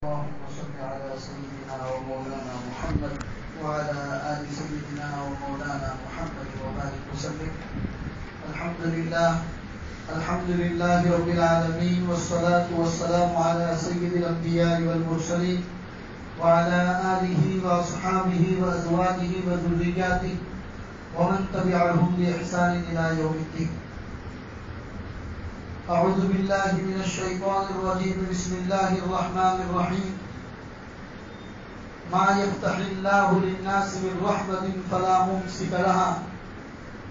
اللهم صل على سيدنا ومولانا محمد وعلى آل سيدنا ومولانا محمد وبارك وسلم. الحمد لله رب العالمين والصلاة والسلام على سيد الأنبياء والمرسلين وعلى آله وأصحابه وأزواجه وذرياته ومن تبعهم بإحسان إلى يوم الدين. أعوذ بالله من الشيطان الرجيم. بسم الله الرحمن الرحيم. ما يفتح الله للناس من رحمة فلا ممسك لها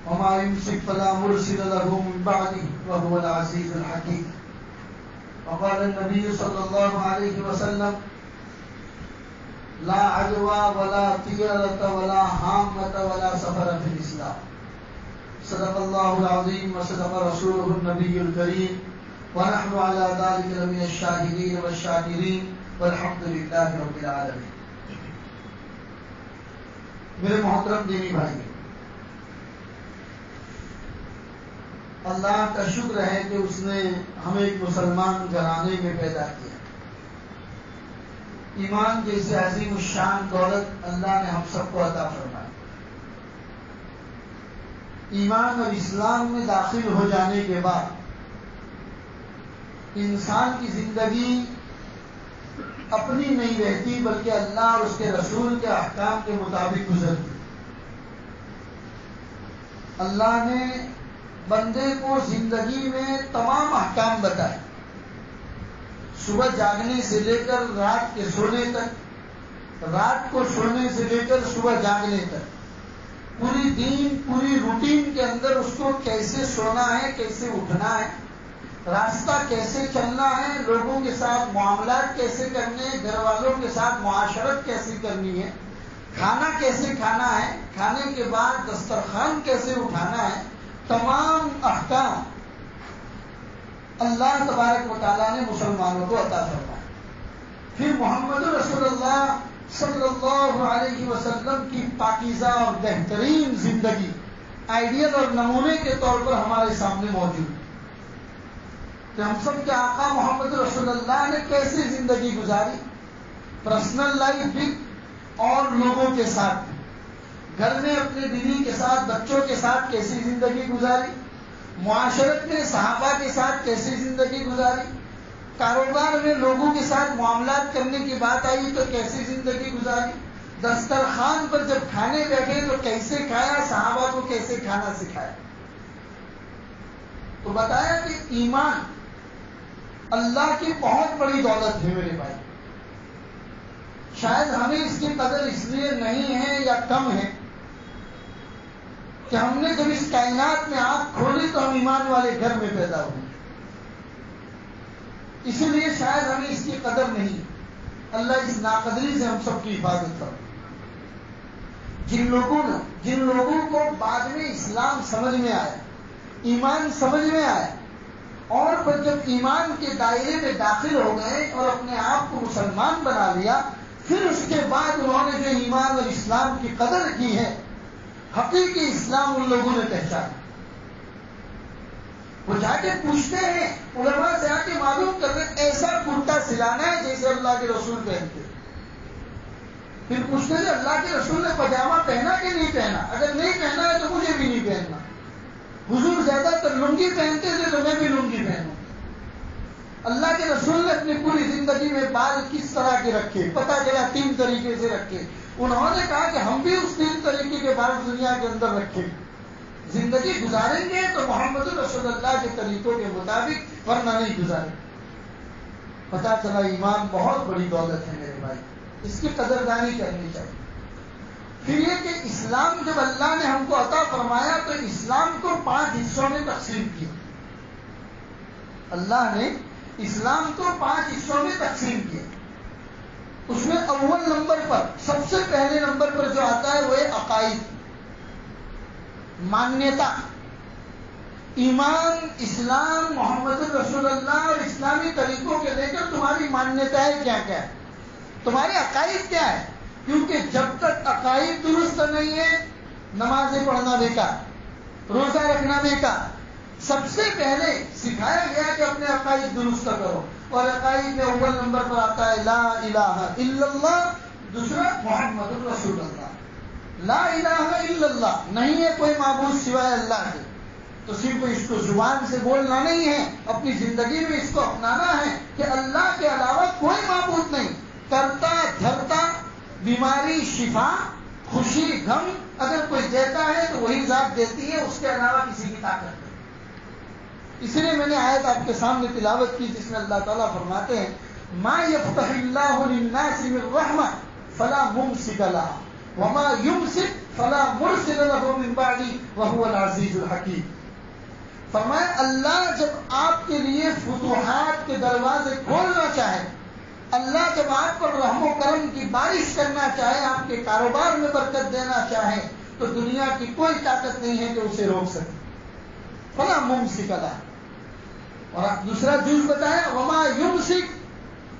وما يمسك فلا مرسل له من بعده وهو العزيز الحكيم. وقال النبي صلى الله عليه وسلم: لا عدوى ولا طيرة ولا هامة ولا سفر في الإسلام. صدق الله العظيم وصدق رسوله النبي الكريم ونحن على ذلك من الشاهدين والشاكرين والحمد لله رب العالمين. میرے محترم دینی بھائی، اللہ کا شکر ہے کہ اس نے ہمیں ایک مسلمان گھرانے میں پیدا کیا. ایمان جیسے عظیم الشان دولت اللہ نے ہم سب کو عطا فرمائی. ایمان اور اسلام میں داخل ہو جانے کے بعد انسان کی زندگی اپنی نہیں رہتی بلکہ اللہ اور اس کے رسول کے احکام کے مطابق گزرتی. اللہ نے بندے کو زندگی میں تمام احکام بتائے، صبح جاگنے سے لے کر رات کے سونے تک، رات کو سونے سے لے کر صبح جاگنے تک، پوری دین پوری روٹین کے اندر اس کو کیسے سونا ہے، کیسے اٹھنا ہے، راستہ کیسے چلنا ہے، لوگوں کے ساتھ معاملات کیسے کرنے ہیں، گھر والوں کے ساتھ معاشرت کیسے کرنی ہے، کھانا کیسے کھانا ہے، کھانے کے بعد دسترخوان کیسے اٹھانا ہے، تمام احکام اللہ تبارک و تعالیٰ نے مسلمانوں کو عطا فرمایا. پھر محمد رسول اللہ صلی اللہ علیہ وسلم کی پاکیزہ اور بہترین زندگی آئیڈیل اور نمونے کے طور پر ہمارے سامنے موجود ہے کہ ہم سب کے آقا محمد رسول اللہ نے کیسے زندگی گزاری، پرسنل لائف بھی اور لوگوں کے ساتھ بھی. گھر میں اپنے بیوی کے ساتھ، بچوں کے ساتھ کیسی زندگی گزاری، معاشرت میں صحابہ کے ساتھ کیسی زندگی گزاری، کاروبار میں لوگوں کے ساتھ معاملات کرنے کی بات آئی تو کیسی زندگی گزاری، دسترخوان پر جب کھانے بیٹھے تو کیسے کھایا، صحابہ کو کیسے کھانا سکھایا. تو بتایا کہ ایمان اللہ کی بہت بڑی دولت ہے میرے بھائی. شاید ہمیں اس کی قدر اس لیے نہیں ہے یا کم ہے کہ ہم نے جب اس کائنات میں آنکھ کھولی تو ہم ایمان والے گھر میں پیدا ہوئے، اسی لیے شاید ہمیں اس کی قدر نہیں. اللہ اس ناقدری سے ہم سب کی حفاظت کرے. جن لوگوں کو بعد میں اسلام سمجھ میں آیا، ایمان سمجھ میں آیا، اور پھر جب ایمان کے دائرے میں داخل ہو گئے اور اپنے آپ کو مسلمان بنا لیا، پھر اس کے بعد انہوں نے جو ایمان اور اسلام کی قدر کی ہے، حقیقی اسلام ان لوگوں نے پہچانا. وہ جا کے پوچھتے ہیں علماء سے، آ کے معلوم کر رہے ایسا کرتا سلانا ہے جیسے اللہ کے رسول پہنتے. پھر پوچھتے ہیں اللہ کے رسول نے پاجامہ پہنا کہ نہیں پہنا، اگر نہیں پہنا ہے تو مجھے بھی نہیں پہننا. حضور زیادہ تر لنگی پہنتے تھے تو میں بھی لنگی پہنوں. اللہ کے رسول نے اپنی پوری زندگی میں بال کس طرح کے رکھے، پتہ چلا 3 طریقے سے رکھے. انہوں نے کہا کہ ہم بھی اس 3 طریقے کے بال دنیا کے اندر رکھیں. زندگی گزاریں گے تو محمد رسول اللہ کے طریقوں کے مطابق، ورنہ نہیں گزاریں. پتہ چلا ایمان بہت بڑی دولت ہے میرے بھائی، اس کی قدردانی کرنی چاہیے. پھر یہ کہ اسلام جب اللہ نے ہم کو عطا فرمایا تو اسلام کو 5 حصوں میں تقسیم کیا. اللہ نے اسلام کو 5 حصوں میں تقسیم کیا. اس میں اول نمبر پر، سب سے پہلے نمبر پر جو آتا ہے وہ ہے عقائد، مانیتا. ایمان، اسلام، محمد رسول اللہ اور اسلامی طریقوں کے لے کر تمہاری مانیتائیں کیا کیا ہے، تمہارے عقائد کیا ہے. کیونکہ جب تک عقائد درست نہیں ہے، نمازیں پڑھنا بیکار، روزہ رکھنا بیکار. سب سے پہلے سکھایا گیا کہ اپنے عقائد درست کرو. اور عقائد میں اول نمبر پر آتا ہے لا الہ الا اللہ، دوسرا محمد الرسول اللہ۔ لا الہ الا اللہ، نہیں ہے کوئی معبود سوائے اللہ کے، تو صرف اس کو زبان سے بولنا نہیں ہے، اپنی زندگی میں اس کو اپنانا ہے کہ اللہ کے علاوہ کوئی معبود نہیں۔ کرتا دھرتا، بیماری شفا، خوشی غم اگر کوئی دیتا ہے تو وہی ذات دیتی ہے، اس کے علاوہ کسی کی طاقت نہیں۔ اس لیے میں نے آیت آپ کے سامنے تلاوت کی جس میں اللہ تعالیٰ فرماتے ہیں ما یفتح اللہ للناس من رحمہ فلا ممسک لها وما یمسک فلا مرسل له من بعدہ وهو العزیز الحکیم۔ فرمایا اللہ جب آپ کے لیے فتوحات کے دروازے کھولنا چاہے، اللہ جب آپ پر رحم و کرم کی بارش کرنا چاہے، آپ کے کاروبار میں برکت دینا چاہے، تو دنیا کی کوئی طاقت نہیں ہے کہ اسے روک سکے۔ فلا ممسک لها، اور دوسرا جز بتایا وما یمسک،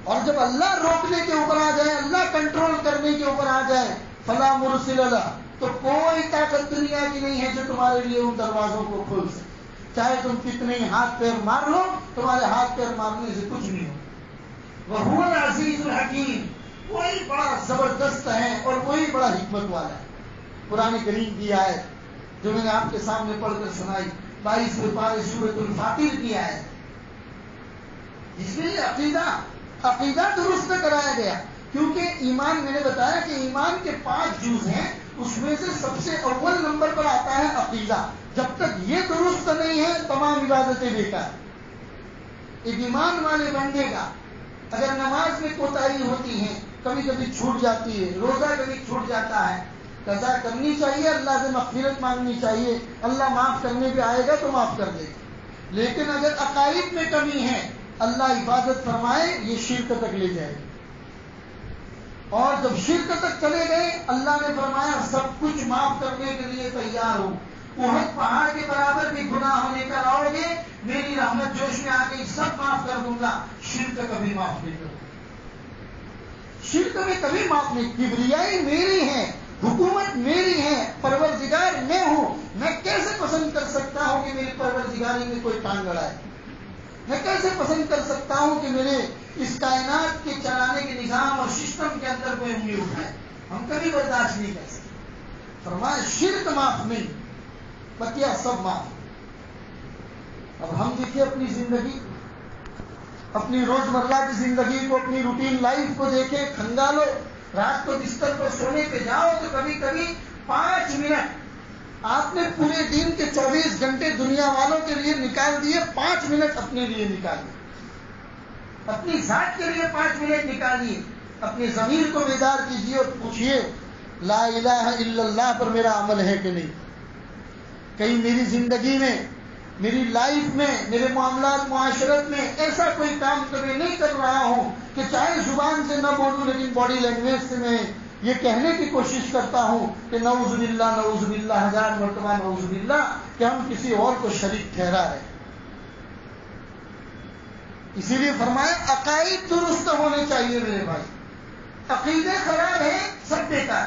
اور جب اللہ روکنے کے اوپر آ جائے، اللہ کنٹرول کرنے کے اوپر آ جائے، فلا مرسل لها، تو کوئی طاقت دنیا کی نہیں ہے جو تمہارے لیے ان دروازوں کو کھول سکے۔ چاہے تم کتنے ہی ہاتھ پیر مار لو، تمہارے ہاتھ پیر مارنے سے کچھ نہیں ہو۔ وہو العزیز الحکیم، وہی بڑا زبردست ہے اور وہی بڑا حکمت والا ہے۔ قرآن کریم کی آیت جو میں نے آپ کے سامنے پڑھ کر سنائی 22ویں پارے سورۃ الفاتر کی آیت، اس میں عقیدہ درست کرایا گیا، کیونکہ ایمان میں نے بتایا کہ ایمان کے 5 جز ہیں، اس میں سے سب سے اول نمبر پر آتا ہے عقیدہ۔ جب تک یہ درست نہیں ہے تمام عبادتیں بیکار۔ ایک ایمان والے بندے کا اگر نماز میں کوتاہی ہوتی ہے، کبھی کبھی چھوٹ جاتی ہے، روزہ کبھی چھوٹ جاتا ہے، قضا کرنی چاہیے، اللہ سے مغفرت مانگنی چاہیے، اللہ معاف کرنے پہ آئے گا تو معاف کر دے گا۔ لیکن اگر عقائد میں کمی ہے، اللہ حفاظت فرمائے یہ شرک تک لے جائے گا، اور جب شرک تک چلے گئے اللہ نے فرمایا سب کچھ معاف کرنے کے لیے تیار ہوں، احد پہاڑ کے برابر بھی گناہ لے کر آؤ گے، میری رحمت جوش میں آ گئی، سب معاف کر دوں گا، شرک کبھی معاف نہیں کروں گا، شرک میں کبھی معاف نہیں۔ کبریائی میری ہے، حکومت میری ہے، پروردگار میں ہوں، میں کیسے پسند کر سکتا ہوں کہ میری پروردگاری میں کوئی ٹانگ اڑائے؟ میں کیسے پسند کر سکتا ہوں کہ میرے اس کائنات کے چلانے کے نظام اور سسٹم کے اندر کوئی انگلی اٹھائے؟ ہم کبھی برداشت نہیں کر سکتے۔ فرمایا شرک معاف نہیں، بقیہ سب معاف۔ اب ہم دیکھیں اپنی زندگی، اپنی روزمرہ کی زندگی کو، اپنی روٹین لائف کو دیکھیں، کھنگالو، رات کو بستر پر سونے پہ جاؤ تو کبھی کبھی 5 منٹ آپ نے پورے دن کے 24 گھنٹے دنیا والوں کے لیے نکال دیے، 5 منٹ اپنے لیے نکالیے، اپنی ذات کے لیے 5 منٹ نکالیے، اپنے ضمیر کو بیدار کیجیے اور پوچھیے لا الہ الا اللہ پر میرا عمل ہے کہ نہیں؟ کہیں میری زندگی میں، میری لائف میں، میرے معاملات معاشرت میں ایسا کوئی کام کبھی نہیں کر رہا ہوں کہ چاہے زبان سے نہ بولوں لیکن باڈی لینگویج سے میں یہ کہنے کی کوشش کرتا ہوں کہ نعوذ باللہ 1000 مرتبہ نعوذ باللہ کہ ہم کسی اور کو شریک ٹھہرا رہے۔ اسی لیے فرمایا عقائد درست ہونے چاہیے میرے بھائی، عقیدے خراب ہیں سب بیکار۔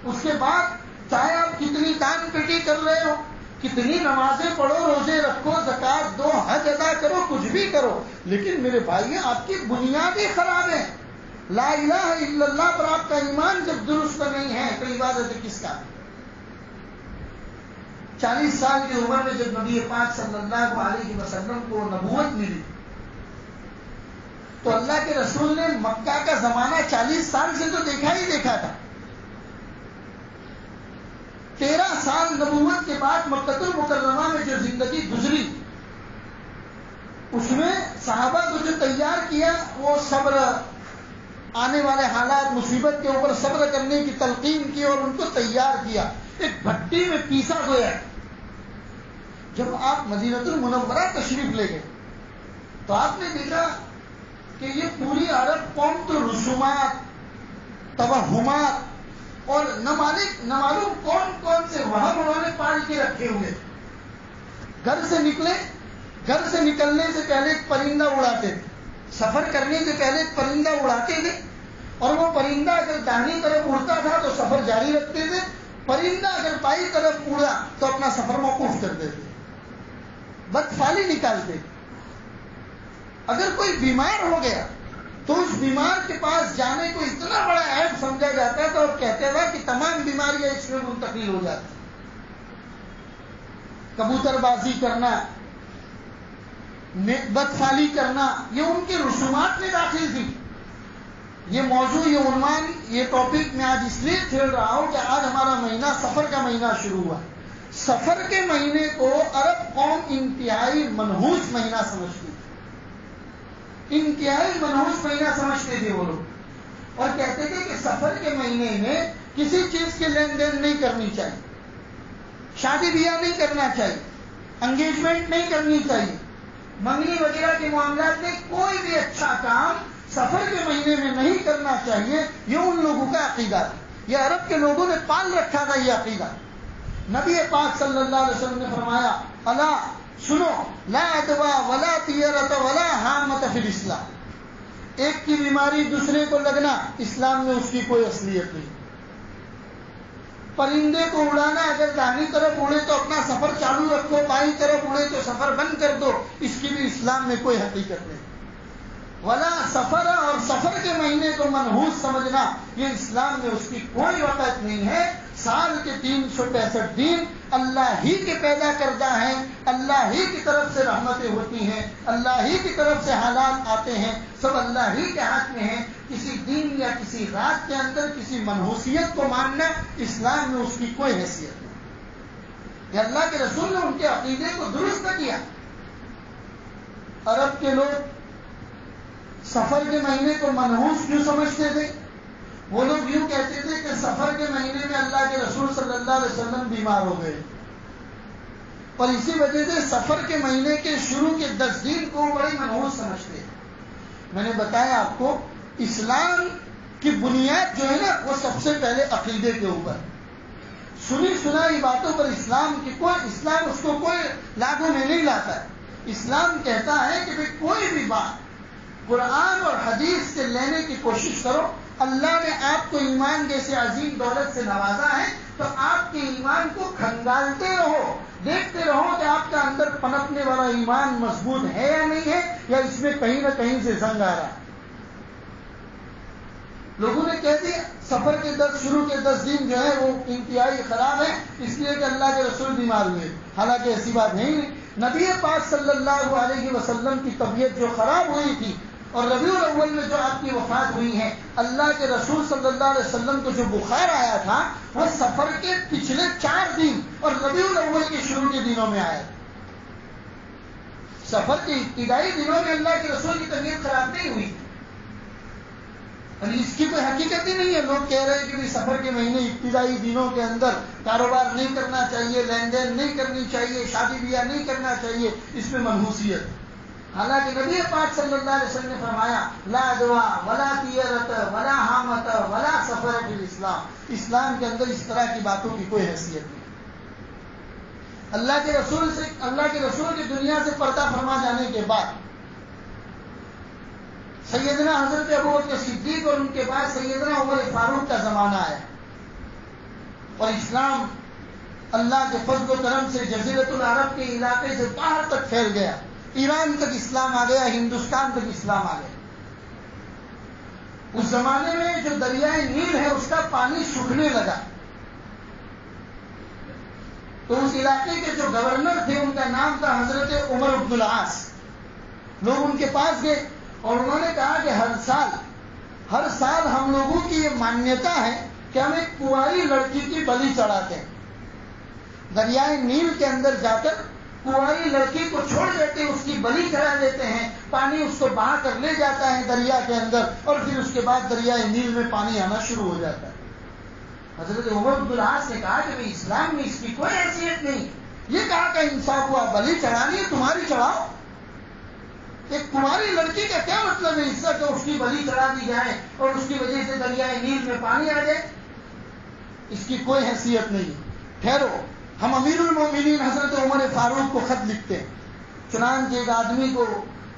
اس کے بعد چاہے آپ کتنی دان پیٹی کر رہے ہو، کتنی نمازیں پڑھو، روزے رکھو، زکات دو، حج ادا کرو، کچھ بھی کرو، لیکن میرے بھائی آپ کی بنیادیں خراب ہیں۔ لا الہ الا اللہ پر آپ کا ایمان جب درست نہیں ہے تو عبادت کس کا؟ 40 سال کی عمر میں جب نبی پاک صلی اللہ علیہ وسلم کو نبوت ملی تو اللہ کے رسول نے مکہ کا زمانہ 40 سال سے تو دیکھا ہی دیکھا تھا۔ 13 سال نبوت کے بعد مکہ المکرمہ میں جو زندگی گزری اس میں صحابہ کو جو تیار کیا وہ صبر، آنے والے حالات مصیبت کے اوپر صبر کرنے کی تلقین کی اور ان کو تیار کیا، ایک بھٹی میں پیسا گیا۔ جب آپ مدینہ المنورہ تشریف لے گئے تو آپ نے دیکھا کہ یہ پوری عرب قوم تو رسومات، توہمات اور نہ معلوم کون کون سے وہم انہوں نے پال کے رکھے ہوئے۔ گھر سے نکلے، گھر سے نکلنے سے پہلے ایک پرندہ اڑاتے تھے، سفر کرنے سے پہلے ایک پرندہ اڑاتے تھے، اور وہ پرندہ اگر داہنی طرف اڑتا تھا تو سفر جاری رکھتے تھے، پرندہ اگر بائیں طرف اڑا تو اپنا سفر موقوف کر دیتے، بدفعلی نکالتے۔ اگر کوئی بیمار ہو گیا تو اس بیمار کے پاس جانے کو اتنا بڑا عیب سمجھا جاتا تھا اور کہتے تھے کہ تمام بیماریاں اس میں منتقل ہو جاتی. کبوتر بازی کرنا، بدفعلی کرنا، یہ ان کے رسومات میں داخل تھی. یہ موضوع، یہ عنوان، یہ ٹاپک میں آج اس لیے چھیڑ رہا ہوں کہ آج ہمارا مہینہ سفر کا مہینہ شروع ہوا. سفر کے مہینے کو عرب قوم انتہائی منحوس مہینہ سمجھتی تھی، انتہائی منحوس مہینہ سمجھتے تھے وہ لوگ، اور کہتے تھے کہ سفر کے مہینے میں کسی چیز کے لین دین نہیں کرنی چاہیے، شادی بیاہ نہیں کرنا چاہیے، انگیجمنٹ نہیں کرنی چاہیے، منگنی وغیرہ کے معاملات میں کوئی بھی اچھا کام سفر کے مہینے میں نہیں کرنا چاہیے. یہ ان لوگوں کا عقیدہ تھا، یہ عرب کے لوگوں نے پال رکھا تھا یہ عقیدہ. نبی پاک صلی اللہ علیہ وسلم نے فرمایا، الا سنو، لا ادوا ولا طیرۃ ولا حامۃ فی الاسلام. ایک کی بیماری دوسرے کو لگنا اسلام میں اس کی کوئی اصلیت نہیں. پرندے کو اڑانا، اگر داہنی طرف اڑے تو اپنا سفر چالو رکھو، بائیں طرف اڑے تو سفر بند کر دو، اس کی بھی اسلام میں کوئی حقیقت نہیں. ولا سفر، اور سفر کے مہینے کو منحوس سمجھنا، یہ اسلام میں اس کی کوئی وقت نہیں ہے. سال کے 365 دن اللہ ہی کے پیدا کردہ ہیں، اللہ ہی کی طرف سے رحمتیں ہوتی ہیں، اللہ ہی کی طرف سے حالات آتے ہیں، سب اللہ ہی کے ہاتھ میں ہیں. کسی دن یا کسی رات کے اندر کسی منحوسیت کو ماننا اسلام میں اس کی کوئی حیثیت نہیں. کہ اللہ کے رسول نے ان کے عقیدے کو درست کیا. عرب کے لوگ سفر کے مہینے کو منحوس کیوں سمجھتے تھے؟ وہ لوگ یوں کہتے تھے کہ سفر کے مہینے میں اللہ کے رسول صلی اللہ علیہ وسلم بیمار ہو گئے، اور اسی وجہ سے سفر کے مہینے کے شروع کے 10 دن کو بڑی منحوس سمجھتے ہیں. میں نے بتایا آپ کو، اسلام کی بنیاد جو ہے نا وہ سب سے پہلے عقیدے کے اوپر. سنی سنائی باتوں پر اسلام اس کو کوئی لاگو میں نہیں لاتا ہے. اسلام کہتا ہے کہ بھئی کوئی بھی بات قرآن اور حدیث سے لینے کی کوشش کرو. اللہ نے آپ کو ایمان جیسے عظیم دولت سے نوازا ہے تو آپ کے ایمان کو کھنگالتے رہو، دیکھتے رہو کہ آپ کا اندر پنپنے والا ایمان مضبوط ہے یا نہیں ہے، یا اس میں کہیں نہ کہیں سے زنگ آ رہا ہے. لوگوں نے کہہ دیا سفر کے شروع کے 10 دن جو ہے وہ انتہائی خراب ہے، اس لیے کہ اللہ کے رسول بیمار ہوئے. حالانکہ ایسی بات نہیں. نبی پاک صلی اللہ علیہ وسلم کی طبیعت جو خراب ہوئی تھی اور ربیع الاول میں جو آپ کی وفات ہوئی ہے، اللہ کے رسول صلی اللہ علیہ وسلم کو جو بخار آیا تھا وہ سفر کے پچھلے 4 دن اور ربیع الاول کے شروع کے دنوں میں آیا. سفر کے ابتدائی دنوں میں اللہ کے رسول کی طبیعت خراب نہیں ہوئی، اور اس کی کوئی حقیقت ہی نہیں ہے. لوگ کہہ رہے ہیں کہ سفر کے مہینے ابتدائی دنوں کے اندر کاروبار نہیں کرنا چاہیے، لین دین نہیں کرنی چاہیے، شادی بیاہ نہیں کرنا چاہیے، اس میں منحوسیت. حالانکہ نبی پاک صلی اللہ علیہ وسلم نے فرمایا، لا دوا ولا طیرۃ ولا حامۃ ولا سفر فی الاسلام. اسلام کے اندر اس طرح کی باتوں کی کوئی حیثیت نہیں. اللہ کے رسول کی دنیا سے پردہ فرما جانے کے بعد سیدنا حضرت ابوبکر صدیق اور ان کے بعد سیدنا عمر فاروق کا زمانہ آیا، اور اسلام اللہ کے فضل و کرم سے جزیرۃ العرب کے علاقے سے باہر تک پھیل گیا. ایران تک اسلام آ گیا، ہندوستان تک اسلام آ گیا. اس زمانے میں جو دریائے نیل ہے اس کا پانی سوکھنے لگا، تو اس علاقے کے جو گورنر تھے ان کا نام تھا حضرت عمر بن العاص. لوگ ان کے پاس گئے اور انہوں نے کہا کہ ہر سال ہم لوگوں کی یہ مانیتا ہے کہ ہم ایک کنواری لڑکی کی بلی چڑھاتے ہیں. دریائے نیل کے اندر جا کر کنواری لڑکی کو چھوڑ دیتے ہیں، اس کی بلی چڑھا دیتے ہیں، پانی اس کو بہا کر لے جاتا ہے دریا کے اندر، اور پھر اس کے بعد دریائے نیل میں پانی آنا شروع ہو جاتا ہے. حضرت عمر بن العاص نے کہا کہ اسلام میں اس کی کوئی حیثیت نہیں. یہ کہا کہ انصاف ہوا، بلی چڑھانی ہے تمہاری چڑھاؤ. ایک کنواری لڑکی کا کیا مطلب ہے اس سے کہ اس کی بلی چڑھا دی جائے اور اس کی وجہ سے دریائے نیل میں پانی آ جائے؟ اس کی کوئی حیثیت نہیں. ٹھہرو، ہم امیر المومنین حضرت عمر فاروق کو خط لکھتے ہیں. چنانچہ ایک آدمی کو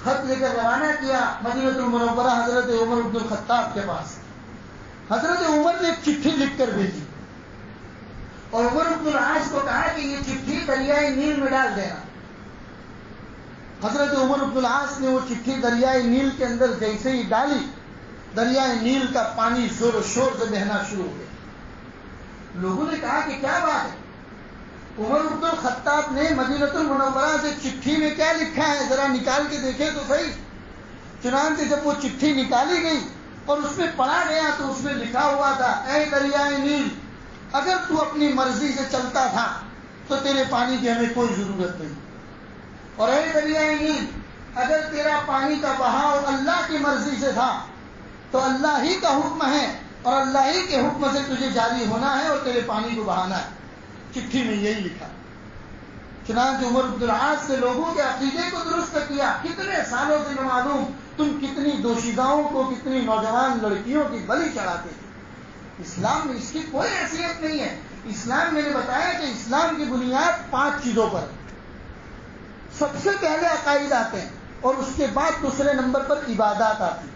خط لے کر روانہ کیا مدینہ المنورہ حضرت عمر بن الخطاب کے پاس. حضرت عمر نے ایک چٹھی لکھ کر بھیجی اور عمر بن العاص کو کہا کہ یہ چٹھی دریائے نیل میں ڈال دینا. حضرت عمر بن العاص نے وہ چٹھی دریائے نیل کے اندر جیسے ہی ڈالی، دریائے نیل کا پانی زور و شور سے بہنا شروع ہو گیا۔ لوگوں نے کہا کہ کیا بات ہے، عمر بن الخطاب نے مدینہ المنورہ سے چٹھی میں کیا لکھا ہے، ذرا نکال کے دیکھیں تو صحیح۔ چنانچہ جب وہ چٹھی نکالی گئی اور اس میں پڑھا گیا تو اس میں لکھا ہوا تھا، اے دریائے نیل، اگر تو اپنی مرضی سے چلتا تھا تو تیرے پانی کی ہمیں کوئی ضرورت نہیں، اور اے دریائے نیل، اگر تیرا پانی کا بہاؤ اللہ کی مرضی سے تھا تو اللہ ہی کا حکم ہے اور اللہ ہی کے حکم سے تجھے جاری ہونا ہے اور تیرے پانی کو بہانا ہے۔ چٹھی میں یہی لکھا۔ چنانچہ عمر بن العاص نے لوگوں کے عقیدے کو درست کیا۔ کتنے سالوں سے معلوم تم کتنی دوشیزاؤں کو، کتنی نوجوان لڑکیوں کی بلی چڑھاتے تھے۔ اسلام میں اس کی کوئی حیثیت نہیں ہے۔ اسلام میں نے بتایا کہ اسلام کی بنیاد 5 چیزوں پر، سب سے پہلے عقائد آتے ہیں اور اس کے بعد دوسرے نمبر پر عبادات آتی ہیں۔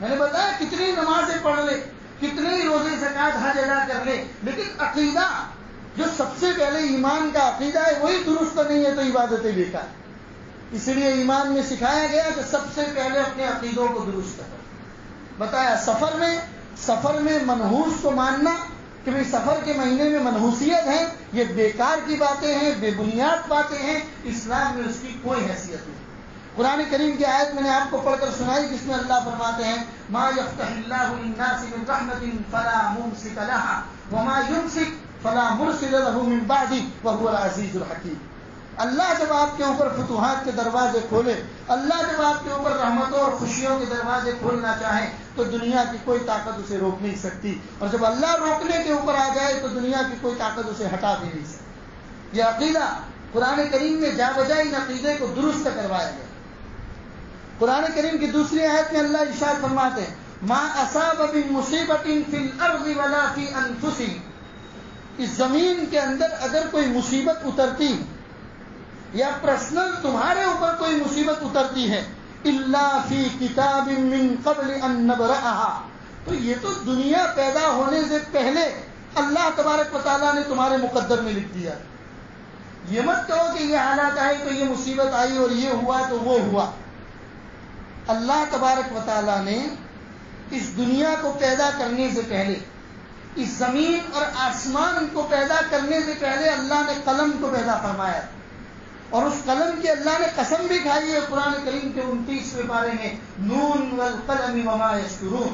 میں نے بتایا کتنی نمازیں پڑھ لے، کتنے ہی روزے زکوٰۃ حج ادا کر لے، لیکن عقیدہ جو سب سے پہلے ایمان کا عقیدہ ہے وہی درست نہیں ہے تو عبادتیں بیکار۔ اس لیے ایمان میں سکھایا گیا کہ سب سے پہلے اپنے عقیدوں کو درست کرو۔ بتایا سفر میں منحوس کو ماننا کہ بھئی سفر کے مہینے میں منحوسیت ہے، یہ بیکار کی باتیں ہیں، بے بنیاد باتیں ہیں، اسلام میں اس کی کوئی حیثیت نہیں۔ قرآن کریم کی آیت میں نے آپ کو پڑھ کر سنائی جس میں اللہ فرماتے ہیں، ما یفتح اللہ للناس من رحمت فلا ممسک لها وما یمسک فلا مرسل له من بعده وهو العزیز الحکیم۔ اللہ جب آپ کے اوپر فتوحات کے دروازے کھولے، اللہ جب آپ کے اوپر رحمتوں اور خوشیوں کے دروازے کھولنا چاہے تو دنیا کی کوئی طاقت اسے روک نہیں سکتی، اور جب اللہ روکنے کے اوپر آ جائے تو دنیا کی کوئی طاقت اسے ہٹا بھی نہیں سکتی۔ یہ عقیدہ قرآن کریم میں جا بجا ان عقیدے کو درست کروایا گیا۔ قرآن کریم کی دوسری آیت میں اللہ ارشاد فرماتے ہیں، ما اصاب من مصیبت فی الارض ولا فی انفسکم، اس زمین کے اندر اگر کوئی مصیبت اترتی یا پرسنل تمہارے اوپر کوئی مصیبت اترتی ہے، الا فی کتاب من قبل ان نبرأها، تو یہ تو دنیا پیدا ہونے سے پہلے اللہ تبارک و تعالیٰ نے تمہارے مقدر میں لکھ دیا۔ یہ مت کہو کہ یہ حالات آئی تو یہ مصیبت آئی اور یہ ہوا تو وہ ہوا۔ اللہ تبارک و تعالیٰ نے اس دنیا کو پیدا کرنے سے پہلے، اس زمین اور آسمان کو پیدا کرنے سے پہلے اللہ نے قلم کو پیدا فرمایا، اور اس قلم کی اللہ نے قسم بھی کھائی ہے قرآن کریم کے 29ویں پارے میں، نون والقلم وما یسطرون،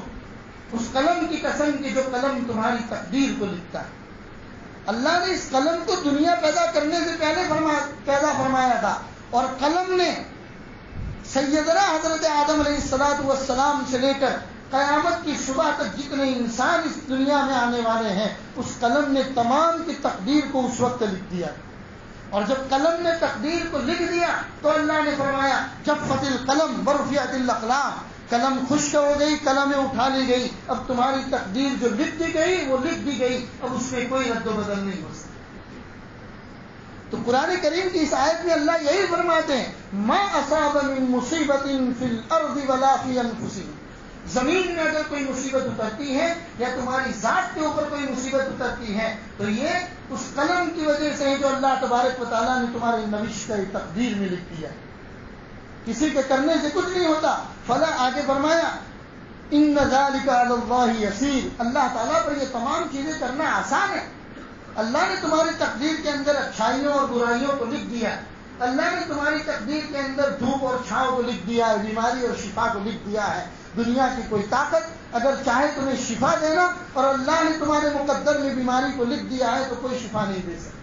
اس قلم کی قسم کہ جو قلم تمہاری تقدیر کو لکھتا ہے۔ اللہ نے اس قلم کو دنیا پیدا کرنے سے پہلے پیدا فرمایا تھا، اور قلم نے سیدنا حضرت آدم علیہ السلام سے لے کر قیامت کی صبح تک جتنے انسان اس دنیا میں آنے والے ہیں، اس قلم نے تمام کی تقدیر کو اس وقت لکھ دیا۔ اور جب قلم نے تقدیر کو لکھ دیا تو اللہ نے فرمایا جفت القلم ورفعت الاقلام، قلم خشک ہو گئی، قلمیں اٹھا لی گئی، اب تمہاری تقدیر جو لکھ دی گئی وہ لکھ دی گئی، اب اس میں کوئی رد و بدل نہیں ہو سکتا۔ تو قرآن کریم کی اس آیت میں اللہ یہی فرماتے ہیں، ما اصاب من مصیبت فی الارض ولا فی انفسکم، زمین میں اگر کوئی مصیبت اترتی ہے یا تمہاری ذات کے اوپر کوئی مصیبت اترتی ہے تو یہ اس قلم کی وجہ سے ہے جو اللہ تبارک و تعالیٰ نے تمہاری نوشت تقدیر میں لکھ دیا ہے، کسی کے کرنے سے کچھ نہیں ہوتا۔ فلا آگے فرمایا ان ذلک علی اللہ یسیر، اللہ تعالیٰ پر یہ تمام چیزیں کرنا آسان ہے۔ اللہ نے تمہاری تقدیر کے اندر اچھائیوں اور برائیوں کو لکھ دیا، اللہ نے تمہاری تقدیر کے اندر دھوپ اور چھاؤں کو لکھ دیا ہے، بیماری اور شفا کو لکھ دیا ہے۔ دنیا کی کوئی طاقت اگر چاہے تمہیں شفا دینا اور اللہ نے تمہارے مقدر میں بیماری کو لکھ دیا ہے تو کوئی شفا نہیں دے سکتا،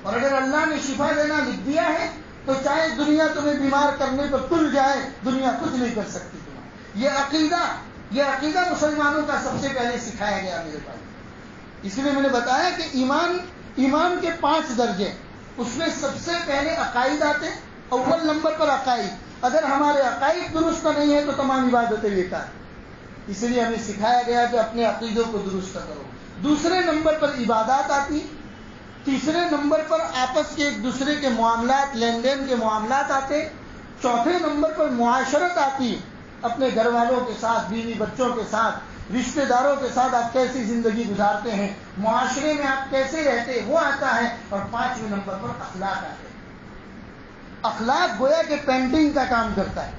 اور اگر اللہ نے شفا دینا لکھ دیا ہے تو چاہے دنیا تمہیں بیمار کرنے پر تل جائے، دنیا کچھ نہیں کر سکتی تمہیں۔ یہ عقیدہ مسلمانوں کا سب سے پہلے سکھایا گیا میرے بھائی۔ اس لیے میں نے بتایا کہ ایمان کے 5 درجے، اس میں سب سے پہلے عقائد آتے ہیں، اول نمبر پر عقائد۔ اگر ہمارے عقائد درست نہیں ہے تو تمام عبادتیں بیکار، اس لیے ہمیں سکھایا گیا کہ اپنے عقیدوں کو درست کرو۔ دوسرے نمبر پر عبادات آتی، تیسرے نمبر پر آپس کے ایک دوسرے کے معاملات، لین دین کے معاملات آتے، چوتھے نمبر پر معاشرت آتی، اپنے گھر والوں کے ساتھ، بیوی بچوں کے ساتھ، رشتہ داروں کے ساتھ آپ کیسی زندگی گزارتے ہیں، معاشرے میں آپ کیسے رہتے وہ آتا ہے، اور 5ویں نمبر پر اخلاق آتے ہیں۔ اخلاق گویا کہ پینٹنگ کا کام کرتا ہے.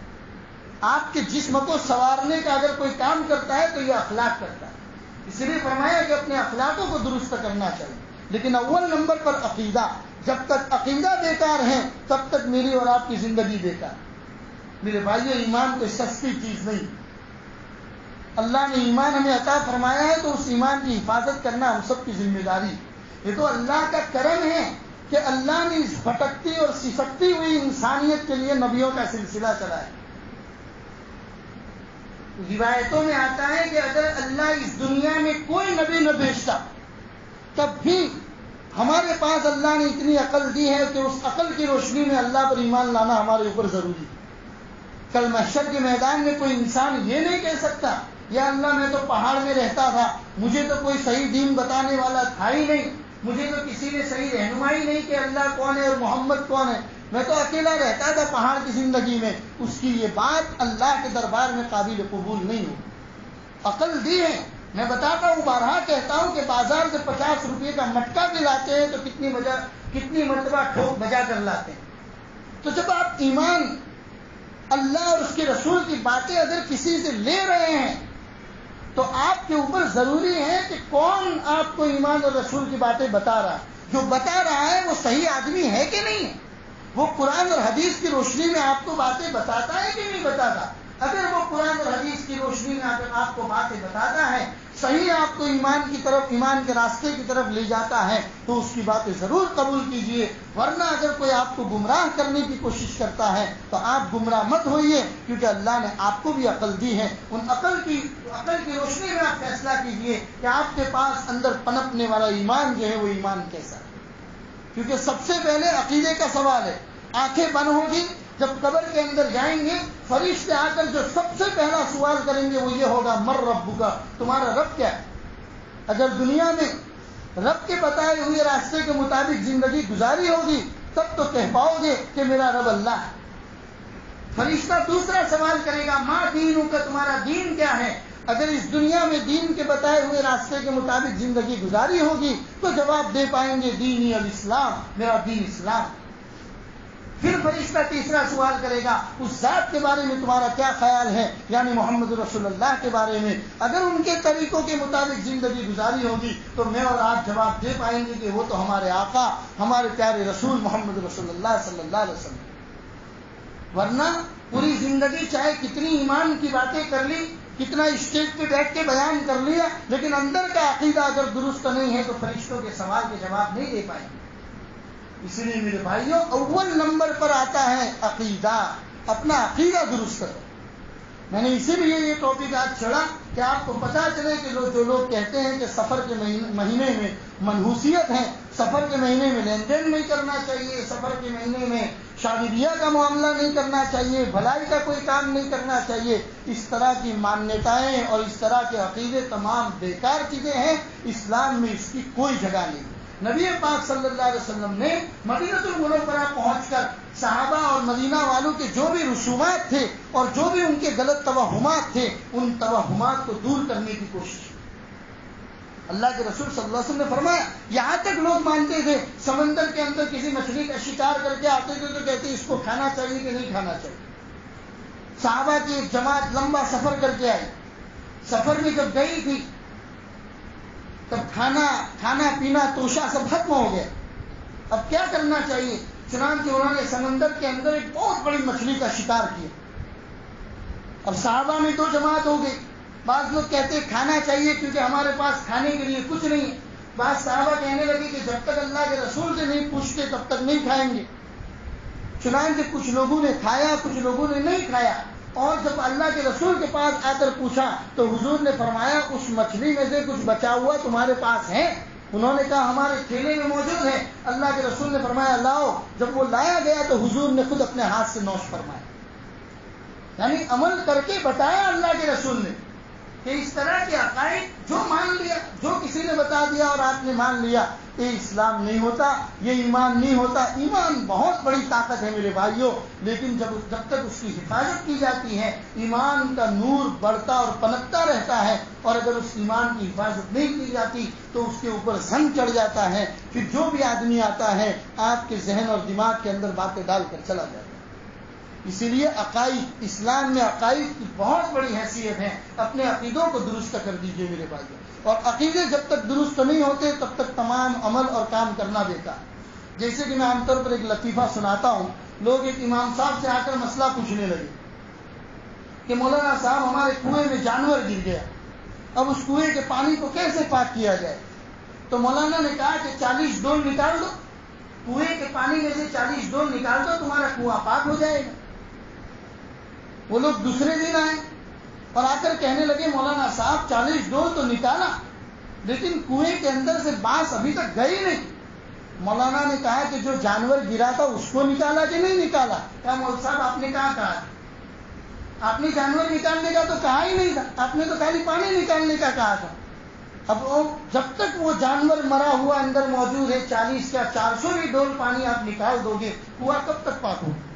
آپ کے جسم کو سنوارنے کا اگر کوئی کام کرتا ہے تو یہ اخلاق کرتا ہے. اس لیے فرمایا کہ اپنے اخلاقوں کو درست کرنا چاہیے. لیکن اول نمبر پر عقیدہ. جب تک عقیدہ بیکار ہے تب تک میری اور آپ کی زندگی بیکار. میرے بھائیو، ایمان کوئی سستی چیز نہیں. اللہ نے ایمان ہمیں عطا فرمایا ہے تو اس ایمان کی حفاظت کرنا ہم سب کی ذمہ داری. یہ تو اللہ کا کرم ہے کہ اللہ نے اس بھٹکتی اور سسکتی ہوئی انسانیت کے لیے نبیوں کا سلسلہ چلایا. روایتوں میں آتا ہے کہ اگر اللہ اس دنیا میں کوئی نبی نہ بھیجتا تب بھی ہمارے پاس اللہ نے اتنی عقل دی ہے کہ اس عقل کی روشنی میں اللہ پر ایمان لانا ہمارے اوپر ضروری ہے. کل محشر کے میدان میں کوئی انسان یہ نہیں کہہ سکتا یا اللہ میں تو پہاڑ میں رہتا تھا، مجھے تو کوئی صحیح دین بتانے والا تھا ہی نہیں، مجھے تو کسی نے صحیح رہنمائی نہیں کہ اللہ کون ہے اور محمد کون ہے، میں تو اکیلا رہتا تھا پہاڑ کی زندگی میں. اس کی یہ بات اللہ کے دربار میں قابل قبول نہیں ہو. عقل دی ہے. میں بتاتا ہوں، بارہا کہتا ہوں کہ بازار سے 50 روپے کا مٹکا بھی لاتے ہیں تو کتنی مرتبہ ٹھوک بجا کر لاتے ہیں. تو جب آپ ایمان اللہ اور اس کے رسول کی باتیں اگر کسی سے لے رہے ہیں تو آپ کے اوپر ضروری ہے کہ کون آپ کو ایمان اور رسول کی باتیں بتا رہا ہے. جو بتا رہا ہے وہ صحیح آدمی ہے کہ نہیں ہے؟ وہ قرآن اور حدیث کی روشنی میں آپ کو باتیں بتاتا ہے کہ نہیں بتاتا؟ اگر وہ قرآن اور حدیث کی روشنی میں آپ کو باتیں بتاتا ہے، صحیح آپ کو ایمان کی طرف، ایمان کے راستے کی طرف لے جاتا ہے تو اس کی باتیں ضرور قبول کیجئے. ورنہ اگر کوئی آپ کو گمراہ کرنے کی کوشش کرتا ہے تو آپ گمراہ مت ہوئیے، کیونکہ اللہ نے آپ کو بھی عقل دی ہے. ان عقل کی روشنی میں آپ فیصلہ کیجئے کہ آپ کے پاس اندر پنپنے والا ایمان جو ہے وہ ایمان کیسا ہے. کیونکہ سب سے پہلے عقیدے کا سوال ہے. آنکھیں بند ہوگی، جب قبر کے اندر جائیں گے فرشتے آ کر جو سب سے پہلا سوال کریں گے وہ یہ ہوگا، مر ربک، تمہارا رب کیا ہے؟ اگر دنیا میں رب کے بتائے ہوئے راستے کے مطابق زندگی گزاری ہوگی تب تو کہہ پاؤ گے کہ میرا رب اللہ ہے. فرشتہ دوسرا سوال کرے گا، ما دینک، تمہارا دین کیا ہے؟ اگر اس دنیا میں دین کے بتائے ہوئے راستے کے مطابق زندگی گزاری ہوگی تو جواب دے پائیں گے، دینی الاسلام، میرا دین اسلام. پھر فرشتہ تیسرا سوال کرے گا، اس ذات کے بارے میں تمہارا کیا خیال ہے، یعنی محمد رسول اللہ کے بارے میں. اگر ان کے طریقوں کے مطابق زندگی گزاری ہوگی تو میں اور آپ جواب دے پائیں گے کہ وہ تو ہمارے آقا، ہمارے پیارے رسول محمد رسول اللہ صلی اللہ علیہ وسلم. ورنہ پوری زندگی چاہے کتنی ایمان کی باتیں کر لی، کتنا اسٹیج پہ بیٹھ کے بیان کر لیا، لیکن اندر کا عقیدہ اگر درست نہیں ہے تو فرشتوں کے سوال کے جواب نہیں دے پائیں گے. اس لیے میرے بھائیوں، اول نمبر پر آتا ہے عقیدہ. اپنا عقیدہ درست کرو. میں نے اسی لیے یہ ٹاپک آج چھڑا کہ آپ کو پتا چلے کہ جو لوگ کہتے ہیں کہ سفر کے مہینے میں منحوسیت ہے، سفر کے مہینے میں لین دین نہیں کرنا چاہیے، سفر کے مہینے میں شادی بیاہ کا معاملہ نہیں کرنا چاہیے، بھلائی کا کوئی کام نہیں کرنا چاہیے، اس طرح کی مانیتائیں اور اس طرح کے عقیدے تمام بیکار چیزیں ہیں. اسلام میں اس کی کوئی جگہ نہیں. نبی پاک صلی اللہ علیہ وسلم نے مدینہ المنورہ پہنچ کر صحابہ اور مدینہ والوں کے جو بھی رسومات تھے اور جو بھی ان کے غلط توہمات تھے ان توہمات کو دور کرنے کی کوشش کی. اللہ کے رسول صلی اللہ علیہ وسلم نے فرمایا، یہاں تک لوگ مانتے تھے سمندر کے اندر کسی مچھلی کا شکار کر کے آتے تھے تو کہتے اس کو کھانا چاہیے کہ نہیں کھانا چاہیے. صحابہ کی ایک جماعت لمبا سفر کر کے آئی. سفر میں جب گئی تھی تب کھانا پینا توشہ سب ختم ہو گیا. اب کیا کرنا چاہیے؟ چنانچہ انہوں نے سمندر کے اندر ایک بہت بڑی مچھلی کا شکار کیا. اب صحابہ میں دو جماعت ہو گئی. بعض لوگ کہتے ہیں کھانا چاہیے کیونکہ ہمارے پاس کھانے کے لیے کچھ نہیں ہے. بعض صحابہ کہنے لگے کہ جب تک اللہ کے رسول سے نہیں پوچھتے تب تک نہیں کھائیں گے. چنانچہ کچھ لوگوں نے کھایا، کچھ لوگوں نے نہیں کھایا. اور جب اللہ کے رسول کے پاس آ کر پوچھا تو حضور نے فرمایا، اس مچھلی میں سے کچھ بچا ہوا تمہارے پاس ہے؟ انہوں نے کہا ہمارے تھیلے میں موجود ہے. اللہ کے رسول نے فرمایا لاؤ. جب وہ لایا گیا تو حضور نے خود اپنے ہاتھ سے نوش فرمایا. یعنی عمل کر کے بتایا اللہ کے رسول نے. کہ اس طرح کے عقائد جو مان لیا، جو کسی نے بتا دیا اور آپ نے مان لیا، یہ اسلام نہیں ہوتا، یہ ایمان نہیں ہوتا۔ ایمان بہت بڑی طاقت ہے میرے بھائیوں، لیکن جب تک اس کی حفاظت کی جاتی ہے ایمان کا نور بڑھتا اور پنپتا رہتا ہے، اور اگر اس ایمان کی حفاظت نہیں کی جاتی تو اس کے اوپر زنگ چڑھ جاتا ہے، پھر جو بھی آدمی آتا ہے آپ کے ذہن اور دماغ کے اندر باتیں ڈال کر چلا جاتا ہے۔ اسی لیے عقائد، اسلام میں عقائد کی بہت بڑی حیثیت ہے۔ اپنے عقیدوں کو درست کر دیجئے میرے بھائیوں، اور عقیدے جب تک درست نہیں ہوتے تب تک تمام عمل اور کام کرنا بیکار۔ جیسے کہ میں عام طور پر ایک لطیفہ سناتا ہوں، لوگ ایک امام صاحب سے آ کر مسئلہ پوچھنے لگے کہ مولانا صاحب ہمارے کنویں میں جانور گر گیا، اب اس کنویں کے پانی کو کیسے پاک کیا جائے؟ تو مولانا نے کہا کہ 40 ڈول نکال دو، کنویں کے پانی میں سے 40 ڈول نکال دو، تمہارا کنواں پاک ہو جائے گا۔ وہ لوگ دوسرے دن آئے اور آ کر کہنے لگے مولانا صاحب 40 ڈول تو نکالا، لیکن کنویں کے اندر سے بانس ابھی تک گئی نہیں۔ مولانا نے کہا کہ جو جانور گرا تھا اس کو نکالا کہ نہیں نکالا؟ کہا مولوی صاحب آپ نے کہا آپ نے جانور نکالنے کا تو کہا ہی نہیں تھا، آپ نے تو خالی پانی نکالنے کا کہا تھا۔ اب جب تک وہ جانور مرا ہوا اندر موجود ہے، 40 یا 400 بھی ڈول پانی آپ نکال دو گے، کنواں کب تک پاک ہوگا؟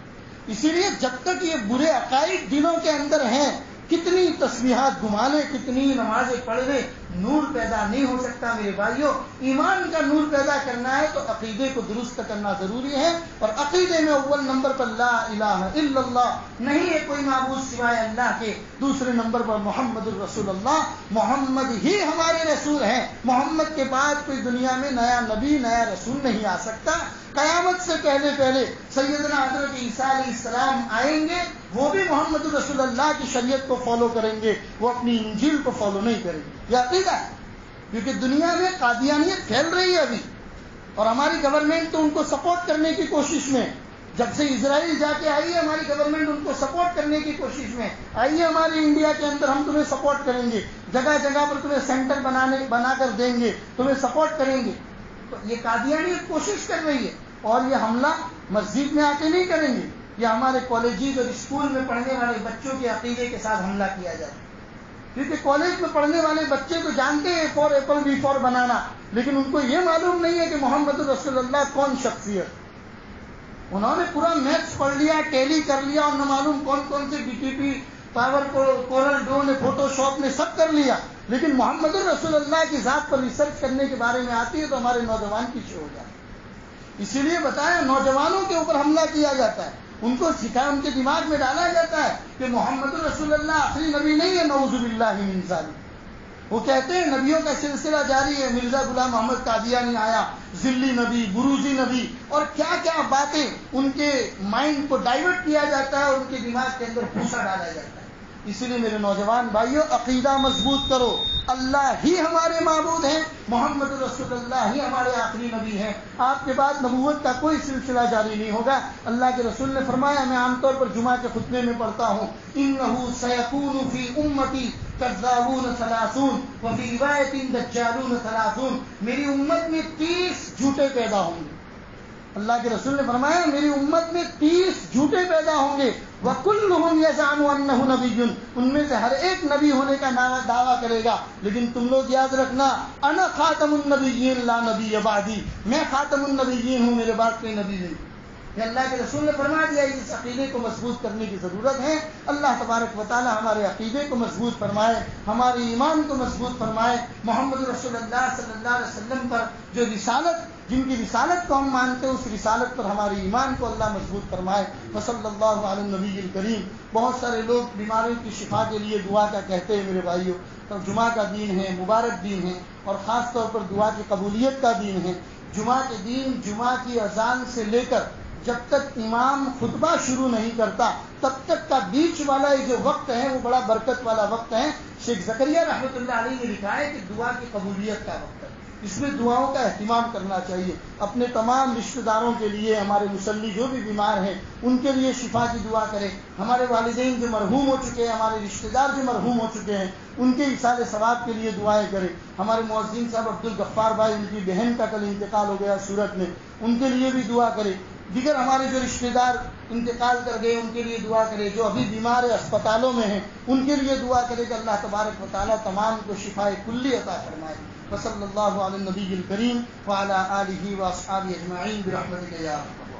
اسی لیے جب تک یہ برے عقائد دلوں کے اندر ہیں، کتنی تسبیحات گھما لے، کتنی نمازیں پڑھ لے، نور پیدا نہیں ہو سکتا میرے بھائیوں۔ ایمان کا نور پیدا کرنا ہے تو عقیدے کو درست کرنا ضروری ہے، اور عقیدے میں اول نمبر پر لا الہ الا اللہ، نہیں ہے کوئی معبود سوائے اللہ کے، دوسرے نمبر پر محمد الرسول اللہ، محمد ہی ہمارے رسول ہیں۔ محمد کے بعد کوئی دنیا میں نیا نبی، نیا رسول نہیں آ سکتا۔ قیامت سے پہلے سیدنا حضرت عیسیٰ علیہ السلام آئیں گے، وہ بھی محمد رسول اللہ کی شریعت کو فالو کریں گے، وہ اپنی انجیل کو فالو نہیں کریں گے۔ یہ عقیدہ ہے، کیونکہ دنیا میں قادیانیت پھیل رہی ہے ابھی، اور ہماری گورنمنٹ تو ان کو سپورٹ کرنے کی کوشش میں، جب سے اسرائیل جا کے آئی ہے ہماری گورنمنٹ ان کو سپورٹ کرنے کی کوشش میں آئی ہے۔ ہماری انڈیا کے اندر ہم تمہیں سپورٹ کریں گے، جگہ جگہ پر تمہیں سینٹر بنا کر دیں گے، تمہیں سپورٹ کریں گے۔ تو یہ قادیانیت کوشش کر رہی ہے، اور یہ حملہ مسجد میں آ کے نہیں کریں گے، یہ ہمارے کالجز اور اسکول میں پڑھنے والے بچوں کے عقیدے کے ساتھ حملہ کیا جائے، کیونکہ کالج میں پڑھنے والے بچے تو جانتے ہیں فور ایپل بی فور بنانا، لیکن ان کو یہ معلوم نہیں ہے کہ محمد رسول اللہ کون شخصیت۔ انہوں نے پورا میتھس پڑھ لیا، ٹیلی کر لیا، اور نہ معلوم کون کون سے B T P, power Corel draw نے، فوٹو شاپ نے سب کر لیا، لیکن محمد رسول اللہ کی ذات پر ریسرچ کرنے کے بارے میں آتی ہے تو ہمارے نوجوان پیچھے ہو جاتے ہیں۔ اسی لیے بتایا نوجوانوں کے اوپر حملہ کیا جاتا ہے، ان کو سکھا، ان کے دماغ میں ڈالا جاتا ہے کہ محمد رسول اللہ آخری نبی نہیں ہے، نعوذ باللہ من ذالک۔ وہ کہتے ہیں نبیوں کا سلسلہ جاری ہے، مرزا غلام محمد قادیانی آیا، ذلی نبی، بروزی نبی، اور کیا کیا باتیں ان کے مائنڈ کو ڈائیورٹ کیا جاتا ہے اور ان کے دماغ کے اندر بھوسا ڈالا جاتا ہے۔ اسی لیے میرے نوجوان بھائیوں عقیدہ مضبوط کرو، اللہ ہی ہمارے معبود ہیں، محمد رسول اللہ ہی ہمارے آخری نبی ہیں، آپ کے بعد نبوت کا کوئی سلسلہ جاری نہیں ہوگا۔ اللہ کے رسول نے فرمایا، میں عام طور پر جمعہ کے خطبے میں پڑھتا ہوں، انہ سیکون فی امتی کذابون ثلاثون وفی روایت دجالون ثلاثون، میری امت میں 30 جھوٹے پیدا ہوں گے۔ اللہ کے رسول نے فرمایا میری امت میں 30 جھوٹے پیدا ہوں گے، وَكُلُّهُمْ يَزْعَمُ أَنَّهُ نَبِيٌّ، ان میں سے ہر ایک نبی ہونے کا دعویٰ کرے گا، لیکن تم لوگ یاد رکھنا، انا خاتم النبیین لا نبی بعدی، میں خاتم النبیین ہوں، میرے بعد کوئی نبی نہیں۔ یہ اللہ کے رسول نے فرما دیا، اس عقیدے کو مضبوط کرنے کی ضرورت ہے۔ اللہ تبارک و تعالی ہمارے عقیدے کو مضبوط فرمائے، ہمارے ایمان کو مضبوط فرمائے، محمد رسول اللہ صلی اللہ علیہ وسلم پر جو رسالت، جن کی رسالت کو ہم مانتے ہیں، اس رسالت پر ہمارے ایمان کو اللہ مضبوط فرمائے۔ وصلی اللہ علی النبی الکریم۔ بہت سارے لوگ بیماریوں کی شفا کے لیے دعا کا کہتے ہیں میرے بھائیوں، تو جمعہ کا دین ہے، مبارک دین ہے، اور خاص طور پر دعا کی قبولیت کا دین ہے۔ جمعہ کے دن، جمعہ کی اذان سے لے کر جب تک امام خطبہ شروع نہیں کرتا تب تک کا بیچ والا یہ جو وقت ہے وہ بڑا برکت والا وقت ہے۔ شیخ زکریا رحمۃ اللہ علیہ نے لکھا ہے کہ دعا کی قبولیت کا وقت ہے، اس میں دعاؤں کا اہتمام کرنا چاہیے۔ اپنے تمام رشتہ داروں کے لیے، ہمارے مسلی جو بھی بیمار ہیں ان کے لیے شفا کی دعا کریں، ہمارے والدین جو مرحوم ہو چکے ہیں، ہمارے رشتہ دار جو مرحوم ہو چکے ہیں ان کے ایصال ثواب کے لیے دعائیں کریں۔ ہمارے مؤذن صاحب عبد الغفار بھائی، ان کی بہن کا کل انتقال ہو گیا سورت میں، ان کے لیے بھی دعا کریں۔ دیگر ہمارے جو رشتہ دار انتقال کر گئے ان کے لیے دعا کرے، جو ابھی بیمار اسپتالوں میں ہیں ان کے لیے دعا کرے کہ اللہ تبارک و تعالیٰ تمام کو شفاء کلی عطا فرمائے۔ وصلی اللہ علی النبی الکریم وعلی آلہ واصحابہ اجمعین برحمتک یا ارحم۔